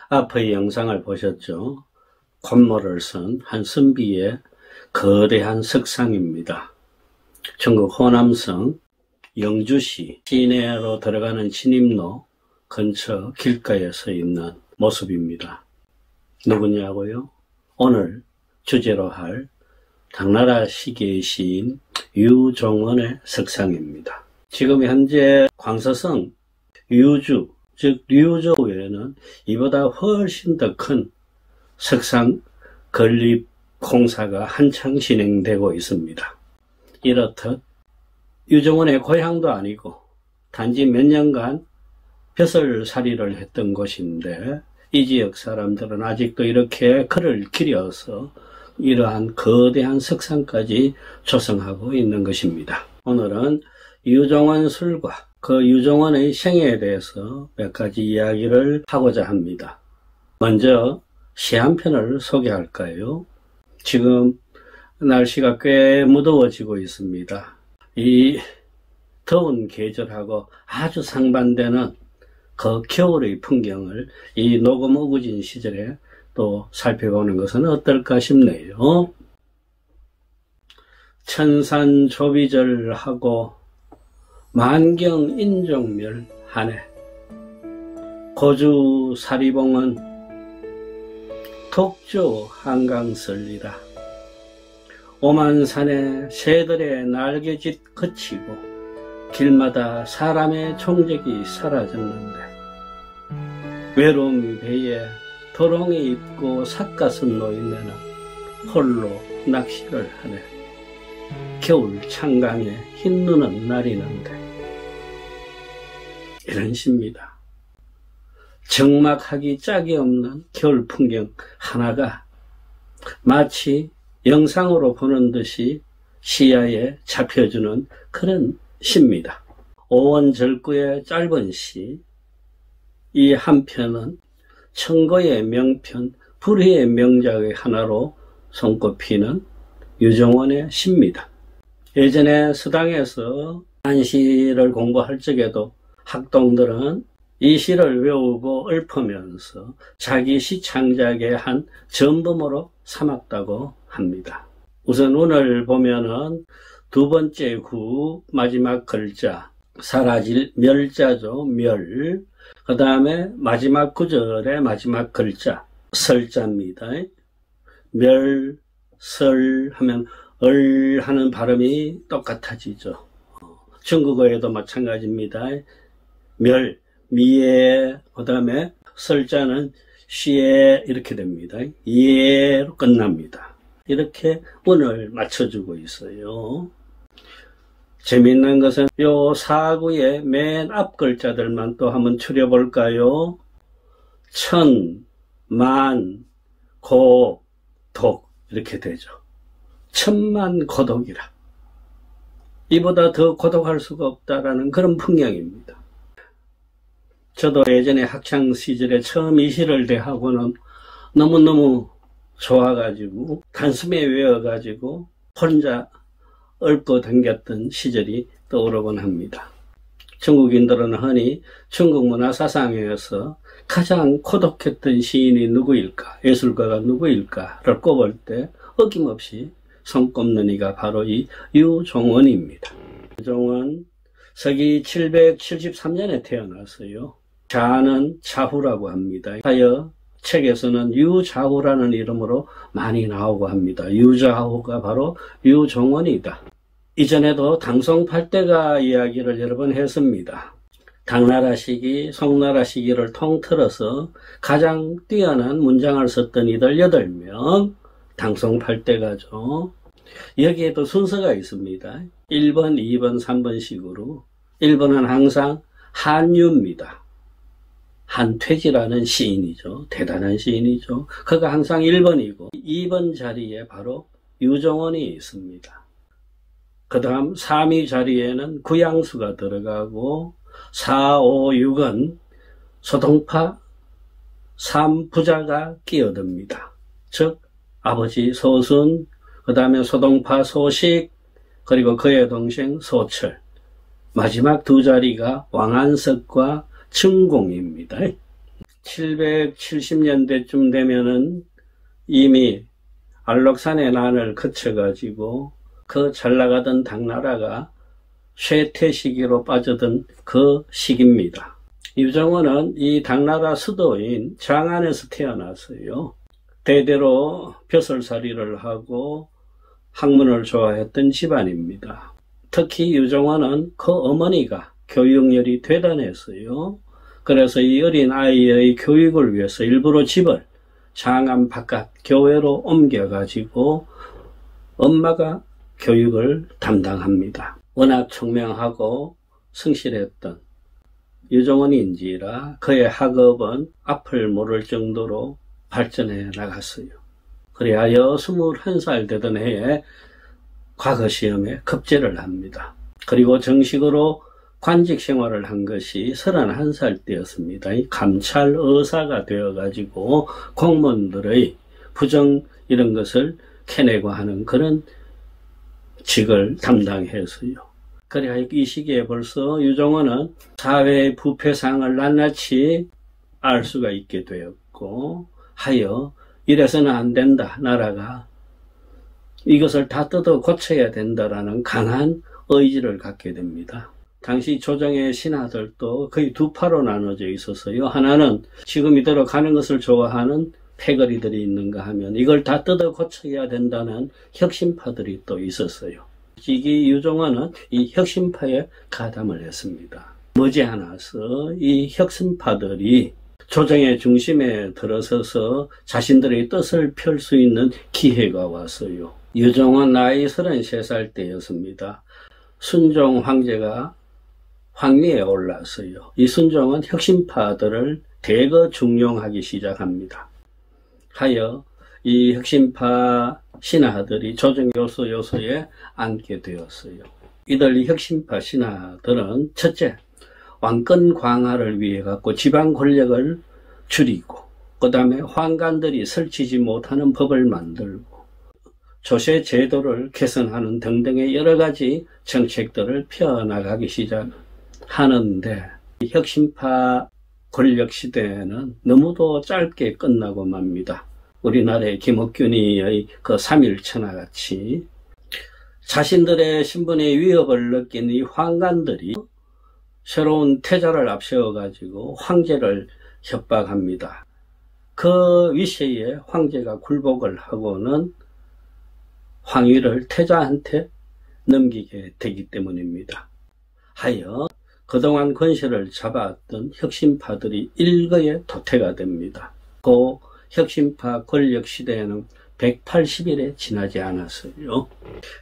앞의 영상을 보셨죠? 콧모를 쓴 한 선비의 거대한 석상입니다. 중국 호남성 영주시 시내로 들어가는 진입로 근처 길가에 서 있는 모습입니다. 누구냐고요? 오늘 주제로 할 당나라 시기의 시인 유종원의 석상입니다. 지금 현재 광서성 유주, 즉 류저우에는 이보다 훨씬 더 큰 석상 건립 공사가 한창 진행되고 있습니다. 이렇듯 유종원의 고향도 아니고 단지 몇 년간 벼슬살이를 했던 곳인데 이 지역 사람들은 아직도 이렇게 글을 기려서 이러한 거대한 석상까지 조성하고 있는 것입니다. 오늘은 유종원 술과 그 유종원의 생애에 대해서 몇 가지 이야기를 하고자 합니다. 먼저 시 한 편을 소개할까요? 지금 날씨가 꽤 무더워지고 있습니다. 이 더운 계절하고 아주 상반되는 그 겨울의 풍경을 이 녹음 우거진 시절에 또 살펴보는 것은 어떨까 싶네요. 천산조비절하고 만경인종멸하네. 고주사리봉은 독주 한강설이라. 오만산에 새들의 날개짓 그치고 길마다 사람의 총적이 사라졌는데 외로운 배에 도롱이 입고 삿갓은 노인네는 홀로 낚시를 하네. 겨울 창강에 흰 눈은 나리는데. 이런 시입니다. 적막하기 짝이 없는 겨울 풍경 하나가 마치 영상으로 보는 듯이 시야에 잡혀주는 그런 시입니다. 오원절구의 짧은 시, 이 한 편은 청고의 명편, 불희의 명작의 하나로 손꼽히는 유종원의 시입니다. 예전에 서당에서 한시를 공부할 적에도 학동들은 이 시를 외우고 읊으면서 자기 시 창작의 한 전범으로 삼았다고 합니다. 우선 오늘 보면은 두 번째 구 마지막 글자 사라질 멸자죠. 멸. 그 다음에 마지막 구절의 마지막 글자 설자입니다. 멸, 설 하면 을 하는 발음이 똑같아지죠. 중국어에도 마찬가지입니다. 멸, 미에, 그 다음에 설자는 시에 이렇게 됩니다. 예로 끝납니다. 이렇게 운을 맞춰주고 있어요. 재미있는 것은 요 사구의 맨 앞 글자들만 또 한번 추려볼까요? 천, 만, 고, 독 이렇게 되죠. 천만 고독이라. 이보다 더 고독할 수가 없다라는 그런 풍경입니다. 저도 예전에 학창 시절에 처음 이 시를 대하고는 너무너무 좋아가지고 단숨에 외워가지고 혼자 읊고 댕겼던 시절이 떠오르곤 합니다. 중국인들은 흔히 중국 문화 사상에서 가장 고독했던 시인이 누구일까, 예술가가 누구일까를 꼽을 때 어김없이 손꼽는 이가 바로 이 유종원입니다. 유종원 서기 773년에 태어났어요. 자는 자후라고 합니다. 하여 책에서는 유자후라는 이름으로 많이 나오고 합니다. 유자후가 바로 유종원이다. 이전에도 당송팔대가 이야기를 여러 번 했습니다. 당나라 시기, 송나라 시기를 통틀어서 가장 뛰어난 문장을 썼던 이들 8명, 당송팔대가죠. 여기에도 순서가 있습니다. 1번, 2번, 3번 식으로. 1번은 항상 한유입니다. 한퇴지라는 시인이죠. 대단한 시인이죠. 그가 항상 1번이고 2번 자리에 바로 유종원이 있습니다. 그 다음 3위 자리에는 구양수가 들어가고 4, 5, 6은 소동파 3부자가 끼어듭니다. 즉 아버지 소순, 그 다음에 소동파 소식, 그리고 그의 동생 소철. 마지막 두 자리가 왕안석과 증공입니다. 1770년대쯤 되면은 이미 알록산의 난을 거쳐가지고 그 잘나가던 당나라가 쇠퇴 시기로 빠져든 그 시기입니다. 유정원은 이 당나라 수도인 장안에서 태어났어요. 대대로 벼슬살이를 하고 학문을 좋아했던 집안입니다. 특히 유정원은 그 어머니가 교육열이 대단했어요. 그래서 이 어린 아이의 교육을 위해서 일부러 집을 장안 바깥 교외로 옮겨가지고 엄마가 교육을 담당합니다. 워낙 총명하고 성실했던 유정원인지라 그의 학업은 앞을 모를 정도로 발전해 나갔어요. 그리하여 21살 되던 해에 과거시험에 급제를 합니다. 그리고 정식으로 관직 생활을 한 것이 31살 때였습니다. 감찰 의사가 되어가지고 공무원들의 부정 이런 것을 캐내고 하는 그런 직을 담당했어요. 그래야 이 시기에 벌써 유정원은 사회의 부패상을 낱낱이 알 수가 있게 되었고 하여 이래서는 안 된다. 나라가 이것을 다 뜯어 고쳐야 된다라는 강한 의지를 갖게 됩니다. 당시 조정의 신하들도 거의 두 파로 나눠져 있었어요. 하나는 지금 이대로 가는 것을 좋아하는 패거리들이 있는가 하면 이걸 다 뜯어 고쳐야 된다는 혁신파들이 또 있었어요. 이 유정원은 이 혁신파에 가담을 했습니다. 머지않아서 이 혁신파들이 조정의 중심에 들어서서 자신들의 뜻을 펼 수 있는 기회가 왔어요. 유정원 나이 33살 때였습니다. 순종 황제가 황위에 올랐어요. 이 순종은 혁신파들을 대거 중용하기 시작합니다. 하여 이 혁신파 신하들이 조정 요소에 앉게 되었어요. 이들 이 혁신파 신하들은 첫째, 왕권 강화를 위해 갖고 지방 권력을 줄이고, 그 다음에 황관들이 설치지 못하는 법을 만들고, 조세 제도를 개선하는 등등의 여러 가지 정책들을 펴나가기 시작하는데, 이 혁신파 권력 시대에는 너무도 짧게 끝나고 맙니다. 우리나라의 김옥균이의 그 3.1천하 같이 자신들의 신분의 위협을 느낀 이 황관들이 새로운 태자를 앞세워가지고 황제를 협박합니다. 그 위세에 황제가 굴복을 하고는 황위를 태자한테 넘기게 되기 때문입니다. 하여 그동안 권세를 잡았던 혁신파들이 일거에 도태가 됩니다. 그 혁신파 권력 시대에는 180일에 지나지 않았어요.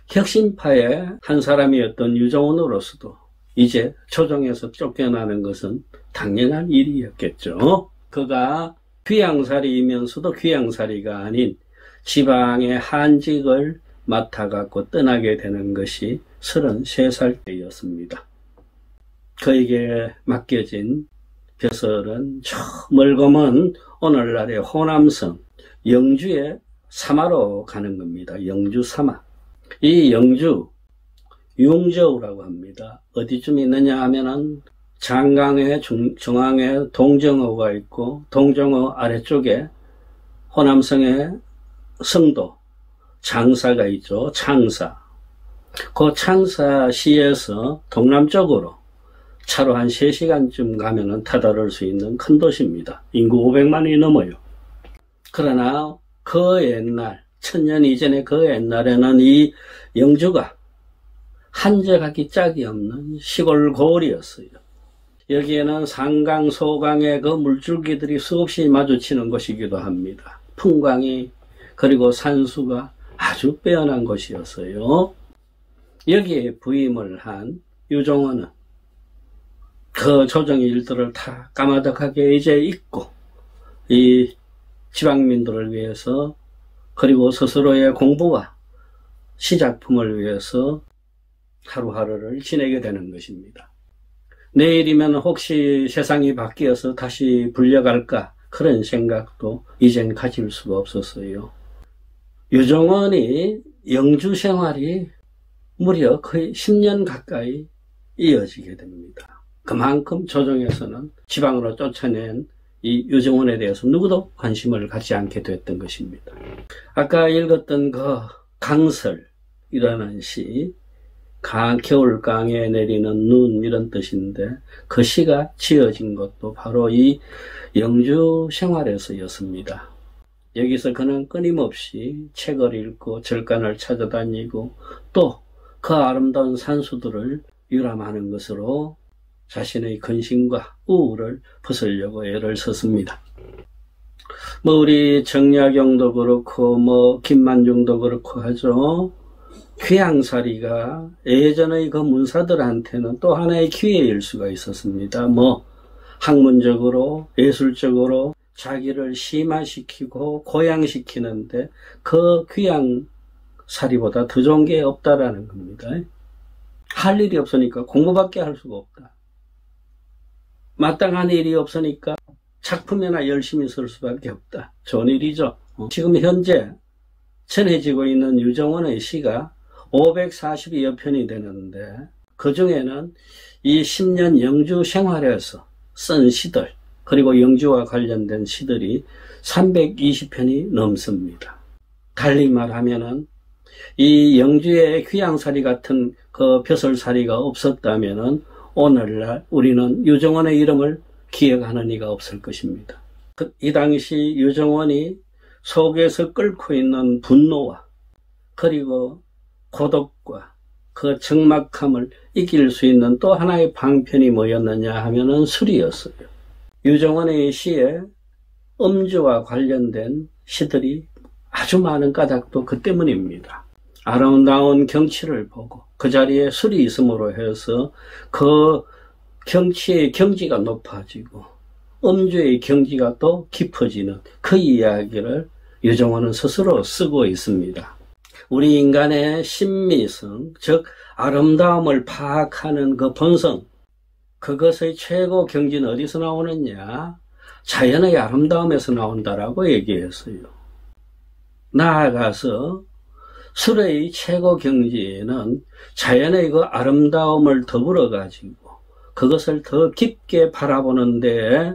혁신파의 한 사람이었던 유정원으로서도 이제 조정에서 쫓겨나는 것은 당연한 일이었겠죠. 그가 귀양살이이면서도 귀양살이가 아닌 지방의 한직을 맡아갖고 떠나게 되는 것이 33살 때였습니다. 그에게 맡겨진 벼슬은 저 멀고 먼 오늘날의 호남성 영주의 사마로 가는 겁니다. 영주 사마. 이 영주 융저우라고 합니다. 어디쯤 있느냐 하면은 장강의 중앙에 동정호가 있고 동정호 아래쪽에 호남성의 성도 장사가 있죠. 창사. 그 창사시에서 동남쪽으로 차로 한 3시간쯤 가면은 다다를 수 있는 큰 도시입니다. 인구 500만이 넘어요. 그러나 그 옛날, 1000년 이전의 그 옛날에는 이 영주가 한적하기 짝이 없는 시골 고을이었어요. 여기에는 상강, 소강의 그 물줄기들이 수없이 마주치는 곳이기도 합니다. 풍광이, 그리고 산수가 아주 빼어난 곳이었어요. 여기에 부임을 한 유정원은 그 조정의 일들을 다 까마득하게 이제 잊고 이 지방민들을 위해서 그리고 스스로의 공부와 시작품을 위해서 하루하루를 지내게 되는 것입니다. 내일이면 혹시 세상이 바뀌어서 다시 불려갈까 그런 생각도 이젠 가질 수가 없었어요. 유정원이 영주 생활이 무려 거의 10년 가까이 이어지게 됩니다. 그만큼 조정에서는 지방으로 쫓아낸 이 유정원에 대해서 누구도 관심을 갖지 않게 됐던 것입니다. 아까 읽었던 그 강설이라는 시, 겨울강에 내리는 눈 이런 뜻인데 그 시가 지어진 것도 바로 이 영주 생활에서였습니다. 여기서 그는 끊임없이 책을 읽고 절간을 찾아다니고 또 그 아름다운 산수들을 유람하는 것으로 자신의 근심과 우울을 벗으려고 애를 썼습니다. 우리 정약용도 그렇고 김만중도 그렇고 하죠. 귀양살이가 예전의 그 문사들한테는 또 하나의 기회일 수가 있었습니다. 학문적으로 예술적으로 자기를 심화시키고 고양시키는데 그 귀양살이보다 더 좋은 게 없다라는 겁니다. 할 일이 없으니까 공부밖에 할 수가 없다. 마땅한 일이 없으니까 작품이나 열심히 쓸 수밖에 없다. 좋은 일이죠. 지금 현재 전해지고 있는 유정원의 시가 542여 편이 되는데 그 중에는 이 10년 영주 생활에서 쓴 시들 그리고 영주와 관련된 시들이 320편이 넘습니다. 달리 말하면은 이 영주의 귀양살이 같은 그 벼슬살이가 없었다면은 오늘날 우리는 유정원의 이름을 기억하는 이가 없을 것입니다. 이 당시 유정원이 속에서 끓고 있는 분노와 그리고 고독과 그 적막함을 이길 수 있는 또 하나의 방편이 뭐였느냐 하면은 술이었어요. 유정원의 시에 음주와 관련된 시들이 아주 많은 까닭도 그 때문입니다. 아름다운 경치를 보고 그 자리에 술이 있음으로 해서 그 경치의 경지가 높아지고 음주의 경지가 또 깊어지는 그 이야기를 유정원은 스스로 쓰고 있습니다. 우리 인간의 신미성, 즉 아름다움을 파악하는 그 본성, 그것의 최고 경지는 어디서 나오느냐? 자연의 아름다움에서 나온다라고 얘기했어요. 나아가서 술의 최고 경지에는 자연의 그 아름다움을 더불어 가지고 그것을 더 깊게 바라보는 데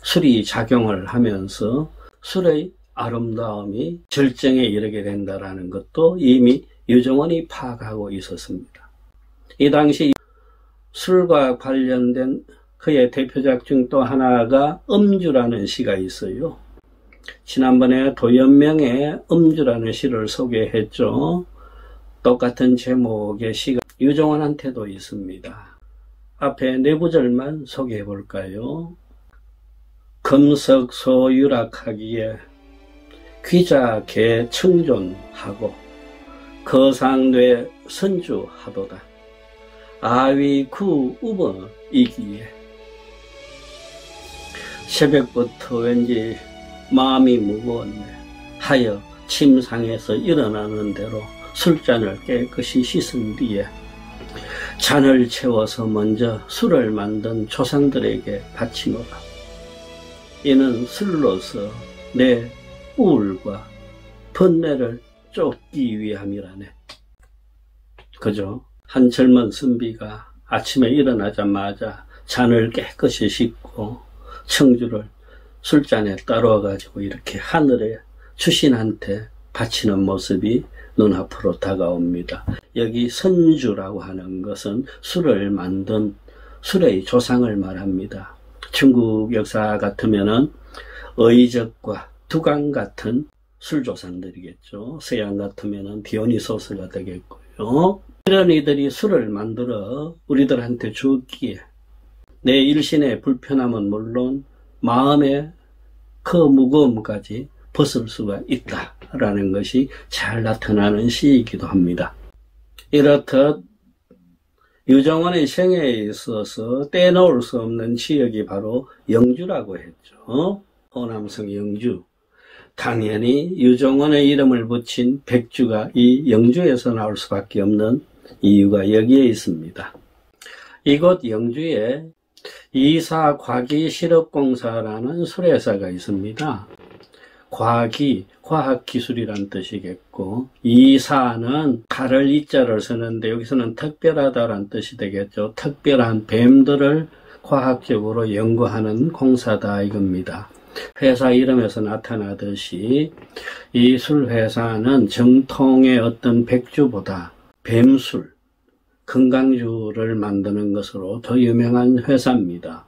술이 작용을 하면서 술의 아름다움이 절정에 이르게 된다는 것도 이미 유정원이 파악하고 있었습니다. 이 당시 술과 관련된 그의 대표작 중 또 하나가 음주라는 시가 있어요. 지난번에 도연명의 음주라는 시를 소개했죠. 똑같은 제목의 시가 유정원한테도 있습니다. 앞에 네 구절만 소개해 볼까요? 금석소유락하기에 귀자개 청존하고 거상뇌 선주하도다. 아위구 우버이기에 새벽부터 왠지 마음이 무거웠네. 하여 침상에서 일어나는 대로 술잔을 깨끗이 씻은 뒤에 잔을 채워서 먼저 술을 만든 조상들에게 바치노라. 이는 술로서 내 우울과 번뇌를 쫓기 위함이라네. 그죠? 한 젊은 선비가 아침에 일어나자마자 잔을 깨끗이 씻고 청주를 술잔에 따라와가지고 이렇게 하늘에 주신한테 바치는 모습이 눈앞으로 다가옵니다. 여기 선주라고 하는 것은 술을 만든 술의 조상을 말합니다. 중국 역사 같으면은 의적과 두강 같은 술조상들이겠죠. 서양 같으면은 디오니소스가 되겠고요. 이런 이들이 술을 만들어 우리들한테 주었기에 내 일신의 불편함은 물론 마음의 그 무거움까지 벗을 수가 있다라는 것이 잘 나타나는 시이기도 합니다. 이렇듯 유정원의 생애에 있어서 떼놓을 수 없는 지역이 바로 영주라고 했죠. 호남성 영주. 당연히 유정원의 이름을 붙인 백주가 이 영주에서 나올 수밖에 없는 이유가 여기에 있습니다. 이곳 영주에 이사과기실업공사라는 수레사가 있습니다. 과기, 과학기술이란 뜻이겠고, 이사는 칼을 이자를 쓰는데 여기서는 특별하다란 뜻이 되겠죠. 특별한 뱀들을 과학적으로 연구하는 공사다 이겁니다. 회사 이름에서 나타나듯이 이 술회사는 정통의 어떤 백주보다 뱀술, 건강주를 만드는 것으로 더 유명한 회사입니다.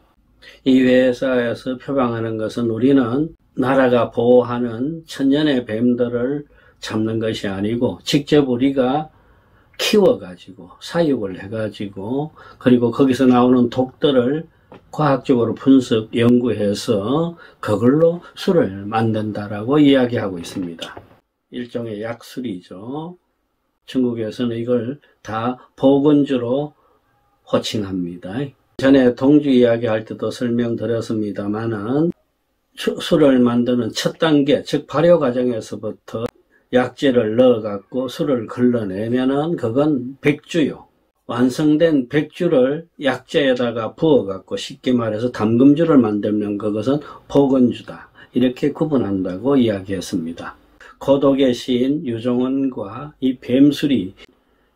이 회사에서 표방하는 것은 우리는 나라가 보호하는 천년의 뱀들을 잡는 것이 아니고 직접 우리가 키워가지고 사육을 해가지고 그리고 거기서 나오는 독들을 과학적으로 분석, 연구해서 그걸로 술을 만든다라고 이야기하고 있습니다. 일종의 약술이죠. 중국에서는 이걸 다 보건주로 호칭합니다. 전에 동주 이야기할 때도 설명드렸습니다만은 술을 만드는 첫 단계, 즉 발효 과정에서부터 약재를 넣어갖고 술을 걸러내면은 그건 백주요. 완성된 백주를 약재에다가 부어갖고 쉽게 말해서 담금주를 만들면 그것은 보건주다. 이렇게 구분한다고 이야기했습니다. 고독의 시인 유종원과 이 뱀술이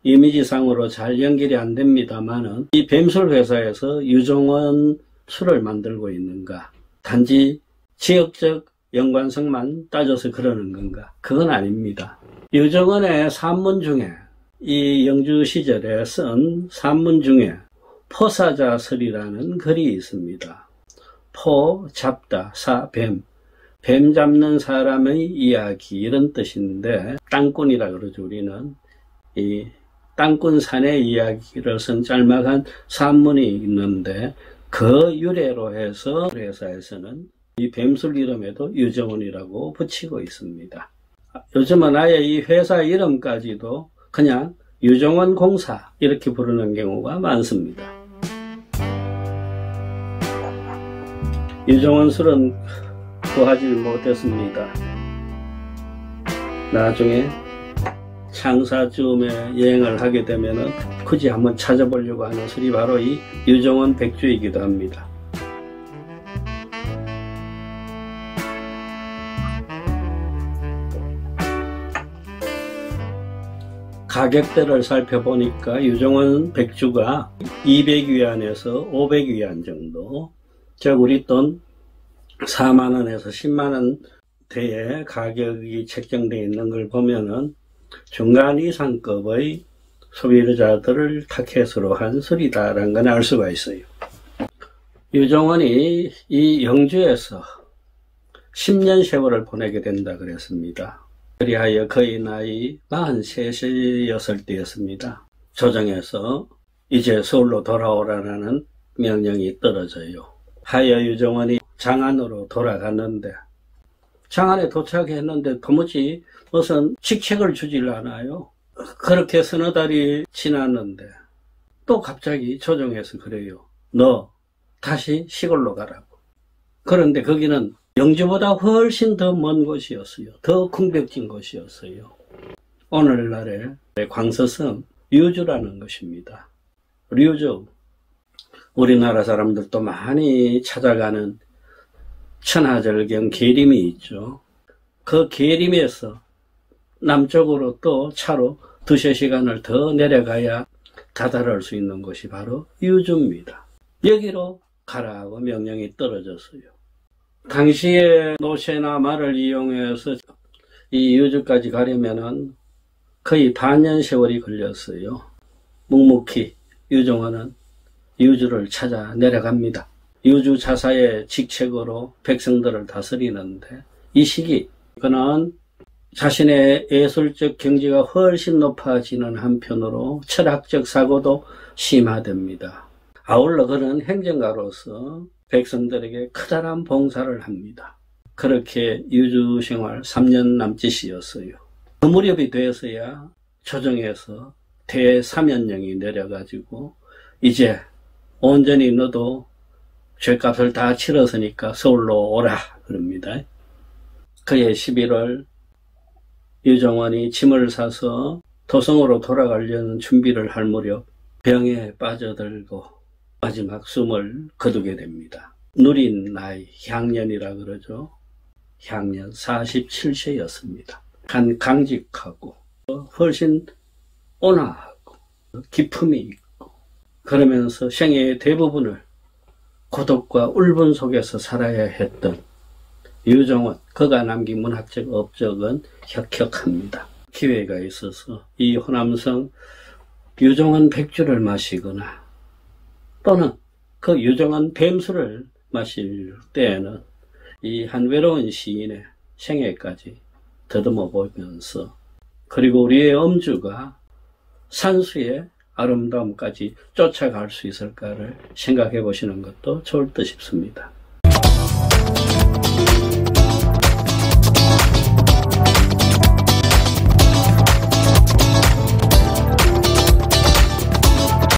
이미지상으로 잘 연결이 안 됩니다만은 이 뱀술 회사에서 유종원 술을 만들고 있는가? 단지 지역적 연관성만 따져서 그러는 건가? 그건 아닙니다. 유종원의 산문 중에 이 영주 시절에 쓴 산문 중에 포사자설이라는 글이 있습니다. 포, 잡다, 사, 뱀. 뱀 잡는 사람의 이야기 이런 뜻인데 땅꾼이라 그러죠. 우리는 이 땅꾼산의 이야기를 쓴 짤막한 산문이 있는데 그 유래로 해서 회사에서는 이 뱀술 이름에도 유종원이라고 붙이고 있습니다. 요즘은 아예 이 회사 이름까지도 그냥 유종원 공사 이렇게 부르는 경우가 많습니다. 유종원 술은 구하지 못했습니다. 나중에 창사쯤에 여행을 하게 되면은 굳이 한번 찾아보려고 하는 술이 바로 이 유종원 백주이기도 합니다. 가격대를 살펴보니까 유종원 백주가 200위안에서 500위안 정도, 즉 우리 돈 4만원에서 10만원대의 가격이 책정되어 있는 걸 보면은 중간 이상급의 소비자들을 타켓으로 한 술이다라는 걸 알 수가 있어요. 유종원이 이 영주에서 10년 세월을 보내게 된다 그랬습니다. 그리하여 그의 나이 43였을 때였습니다. 조정에서 이제 서울로 돌아오라는 명령이 떨어져요. 하여 유종원이 장안으로 돌아갔는데 장안에 도착했는데 도무지 무슨 직책을 주질 않아요. 그렇게 서너 달이 지났는데 또 갑자기 조정에서 그래요. 너 다시 시골로 가라고. 그런데 거기는 영주보다 훨씬 더 먼 곳이었어요. 더 궁벽진 곳이었어요. 오늘날의 광서성 류주라는 것입니다. 류주, 우리나라 사람들도 많이 찾아가는 천하절경 계림이 있죠. 그 계림에서 남쪽으로 또 차로 2~3시간을 더 내려가야 다다를 수 있는 곳이 바로 유주입니다. 여기로 가라고 명령이 떨어졌어요. 당시에 노새나 말을 이용해서 이 유주까지 가려면은 거의 반년 세월이 걸렸어요. 묵묵히 유종원은 유주를 찾아 내려갑니다. 유주 자사의 직책으로 백성들을 다스리는데 이 시기 그는 자신의 예술적 경지가 훨씬 높아지는 한편으로 철학적 사고도 심화됩니다. 아울러 그는 행정가로서 백성들에게 커다란 봉사를 합니다. 그렇게 유주 생활 3년 남짓이었어요. 그 무렵이 돼서야 조정에서 대사면령이 내려가지고 이제 온전히 너도 죗값을 다 치렀으니까 서울로 오라 그럽니다. 그해 11월 유종원이 짐을 사서 도성으로 돌아가려는 준비를 할 무렵 병에 빠져들고 마지막 숨을 거두게 됩니다. 누린 나이, 향년이라 그러죠. 향년 47세였습니다. 강직하고 훨씬 온화하고 기품이 있고 그러면서 생애의 대부분을 고독과 울분 속에서 살아야 했던 유정원, 그가 남긴 문학적 업적은 혁혁합니다. 기회가 있어서 이 호남성 유정원 백주를 마시거나 또는 그 유정원 뱀술을 마실 때에는 이 한 외로운 시인의 생애까지 더듬어 보면서, 그리고 우리의 엄주가 산수의 아름다움까지 쫓아갈 수 있을까를 생각해 보시는 것도 좋을 듯 싶습니다.